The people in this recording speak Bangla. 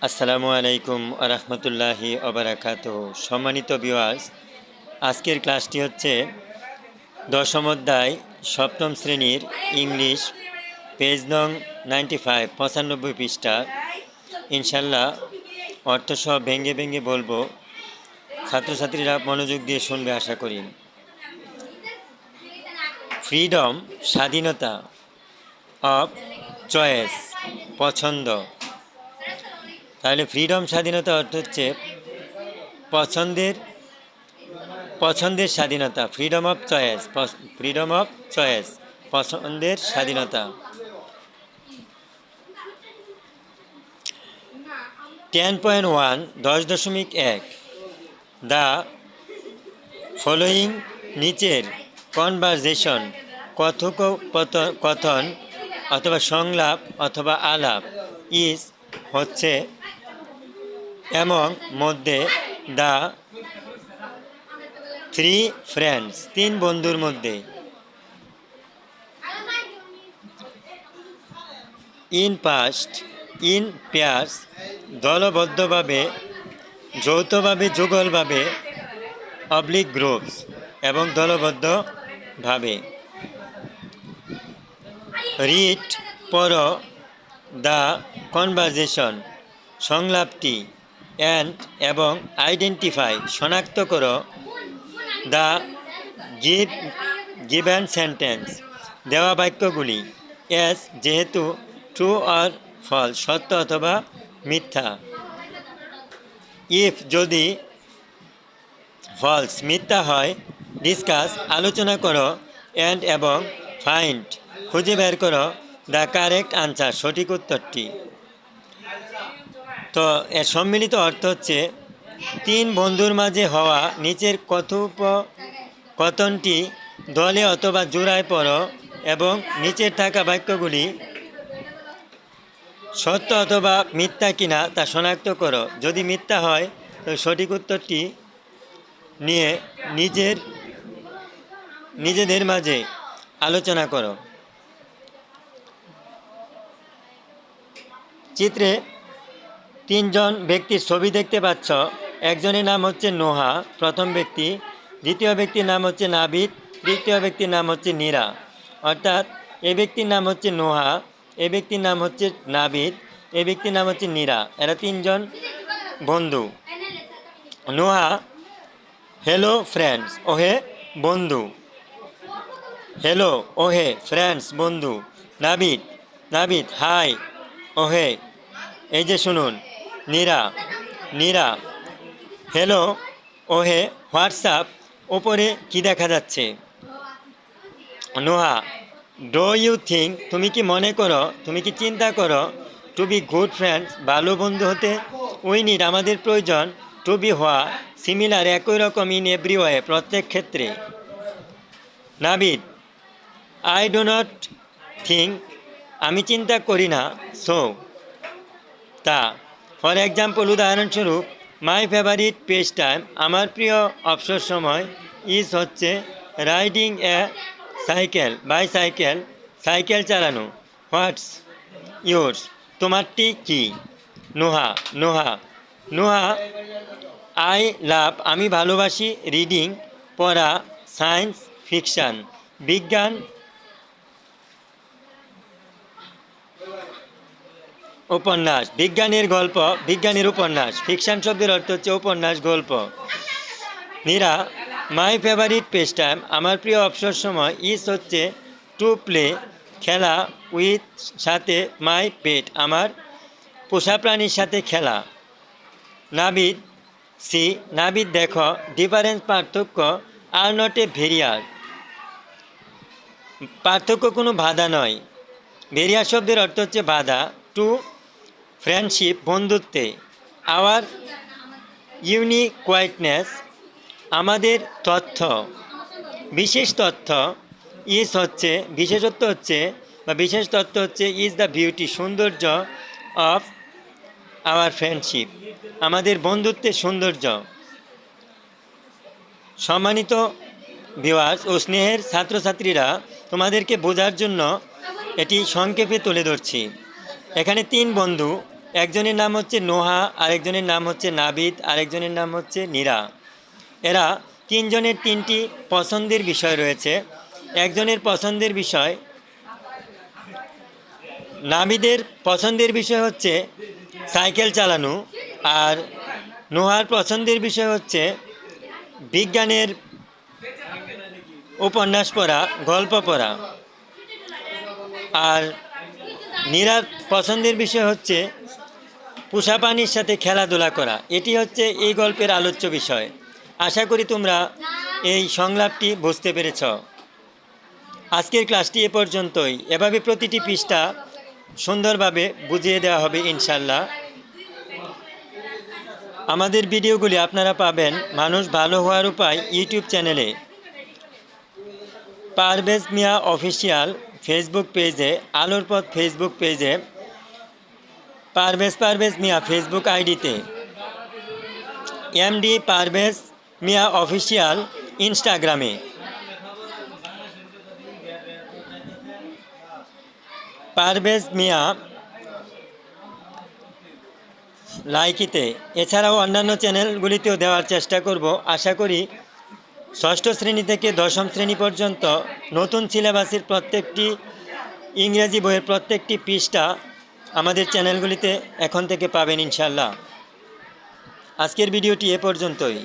আসসালামু আলাইকুম আরহামতুল্লাহি ওবারাকাতুহু। সম্মানিত ভিউয়ার্স, আজকের ক্লাসটি হচ্ছে দশম অধ্যায় সপ্তম শ্রেণীর ইংলিশ, পেজ নং 95, 95 পৃষ্ঠা। ইনশাল্লাহ অর্থসহ ভেঙে ভেঙে বলবো, ছাত্রছাত্রীরা মনোযোগ দিয়ে শুনবে আশা করি। ফ্রিডম, স্বাধীনতা। অফ, চয়েস, পছন্দ। তাহলে ফ্রিডম, স্বাধীনতা অর্থ হচ্ছে পছন্দের স্বাধীনতা। ফ্রিডম অফ চয়েস, পছন্দের স্বাধীনতা। 10.1, 10.1 দ্য ফলোয়িং, নিচের কনভারজেশন, কথন অথবা সংলাপ অথবা আলাপ, ইজ হচ্ছে এবং মধ্যে, দ্য থ্রি ফ্রেন্ডস, তিন বন্ধুর মধ্যে, ইন পাস্ট, ইন পেয়ার্স, দলবদ্ধভাবে, যৌথভাবে, যুগলভাবে, অবলিক গ্রুপস এবং দলবদ্ধভাবে। রিড, পড়ো, দ্য কনভারজেশন, সংলাপটি, অ্যান্ড এবং আইডেন্টিফাই, শনাক্ত করো, দ্য গিভেন সেন্টেন্স, দেওয়া বাক্যগুলি, এস যেহেতু, ট্রু অর ফলস, সত্য অথবা মিথ্যা, ইফ যদি, ফলস মিথ্যা হয়, ডিসকাস আলোচনা করো, অ্যান্ড এবং ফাইন্ড খুঁজে বের করো, দ্য কারেক্ট আনসার সঠিক উত্তরটি। তো এর সম্মিলিত অর্থ হচ্ছে তিন বন্ধুর মাঝে হওয়া নিচের কথনটি দলে অথবা জোড়ায় পড়ো এবং নিচের থাকা বাক্যগুলি সত্য অথবা মিথ্যা কিনা তা শনাক্ত করো। যদি মিথ্যা হয় তো সঠিক উত্তরটি নিয়ে নিজেদের মাঝে আলোচনা করো। চিত্রে তিনজন ব্যক্তির ছবি দেখতে পাচ্ছ। একজনের নাম হচ্ছে নোহা, প্রথম ব্যক্তি। দ্বিতীয় ব্যক্তির নাম হচ্ছে নাবিদ। তৃতীয় ব্যক্তির নাম হচ্ছে নীরা। অর্থাৎ এ ব্যক্তির নাম হচ্ছে নোহা, এ ব্যক্তির নাম হচ্ছে নাবিদ, এ ব্যক্তির নাম হচ্ছে নীরা। এরা তিনজন বন্ধু। নোহা, হ্যালো ফ্রেন্ডস, ওহে বন্ধু। হ্যালো, ওহে, ফ্রেন্ডস বন্ধু। নাবিদ, হাই, ওহে। এই যে শুনুন, নীরা, হ্যালো, ওহে, হোয়াটসঅ্যাপ, ওপরে কি দেখা যাচ্ছে? নোহা, ডো ইউ থিঙ্ক, তুমি কি মনে করো, তুমি কি চিন্তা করো, টু বি গুড ফ্রেন্ডস, ভালো বন্ধু হতে, উই নিড, আমাদের প্রয়োজন, টু বি হওয়া, সিমিলার, একই রকম, ইন এভরি ওয়ে, প্রত্যেক ক্ষেত্রে। Nabid, I do not think, আমি চিন্তা করি না, সো, তা। ফর এক্সাম্পল, উদাহরণস্বরূপ, মাই ফেভারিট পেজ টাইম, আমার প্রিয় অবসর সময়, ইজ হচ্ছে রাইডিং এ সাইকেল, সাইকেল চালানো। হোয়াটস ইয়োর্স, তোমারটি কি? নোহা, আই লাভ, আমি ভালোবাসি, রিডিং, পড়া, সায়েন্স ফিকশন, বিজ্ঞান উপন্যাস, বিজ্ঞানের উপন্যাস। ফিকশন শব্দের অর্থ হচ্ছে উপন্যাস, গল্প। Nira, my favourite pastime, আমার প্রিয় অবসর সময়, ইজ হচ্ছে টু প্লে, খেলা, উইথ, সাথে, মাই পেট, আমার পোষা প্রাণীর সাথে খেলা। নাবিদ, দেখো, ডিফারেন্স, পার্থক্য, আর নট এ ভেরিয়ার, পার্থক্য কোনো বাধা নয়। ভেরিয়ার শব্দের অর্থ হচ্ছে বাধা। টু ফ্রেন্ডশিপ, বন্ধুত্বে। আওয়ার ইউনিক কোয়াইটনেস, আমাদের তথ্য, বিশেষ তথ্য। ইজ হচ্ছে বিশেষত্ব হচ্ছে বা বিশেষ তথ্য হচ্ছে, ইজ দ্য বিউটি, সৌন্দর্য, অফ আওয়ার ফ্রেন্ডশিপ, আমাদের বন্ধুত্বের সৌন্দর্য। সম্মানিত ভিউয়ার্স ও স্নেহের ছাত্রছাত্রীরা, তোমাদেরকে বোঝার জন্য এটি সংক্ষেপে তুলে ধরছি। এখানে তিন বন্ধু, একজনের নাম হচ্ছে নোহা, আরেকজনের নাম হচ্ছে নাবিদ, আরেকজনের নাম হচ্ছে নীরা। এরা তিনজনের তিনটি পছন্দের বিষয় রয়েছে। একজনের পছন্দের বিষয়, নাবিদের পছন্দের বিষয় হচ্ছে সাইকেল চালানো, আর নোহার পছন্দের বিষয় হচ্ছে বিজ্ঞানের উপন্যাস পড়া, গল্প পড়া। আর নীরার পছন্দের বিষয় হচ্ছে পুষা প্রাণীর সাথে খেলাধুলা করা। এটি হচ্ছে এই গল্পের আলোচ্য বিষয়। আশা করি তোমরা এই সংলাপটি বুঝতে পেরেছ। আজকের ক্লাসটি এ পর্যন্তই। এভাবে প্রতিটি পৃষ্ঠা সুন্দরভাবে বুঝিয়ে দেওয়া হবে ইনশাল্লাহ। আমাদের ভিডিওগুলি আপনারা পাবেন মানুষ ভালো হওয়ার উপায় ইউটিউব চ্যানেলে, পারভেজ মিয়া অফিসিয়াল ফেসবুক পেজে, আলোর পথ ফেসবুক পেজে, পারভেজ মিয়া ফেসবুক আইডিতে, এমডি পারভেজ মিয়া অফিসিয়াল ইনস্টাগ্রামে, পারভেজ মিয়া লাইকিতে, এছাড়াও অন্যান্য চ্যানেলগুলিতেও দেওয়ার চেষ্টা করব। আশা করি ষষ্ঠ শ্রেণী থেকে দশম শ্রেণী পর্যন্ত নতুন সিলেবাসের প্রত্যেকটি ইংরেজি বইয়ের প্রত্যেকটি পৃষ্ঠা আমাদের চ্যানেলগুলিতে এখন থেকে পাবেন ইনশাল্লাহ। আজকের ভিডিওটি এ পর্যন্তই।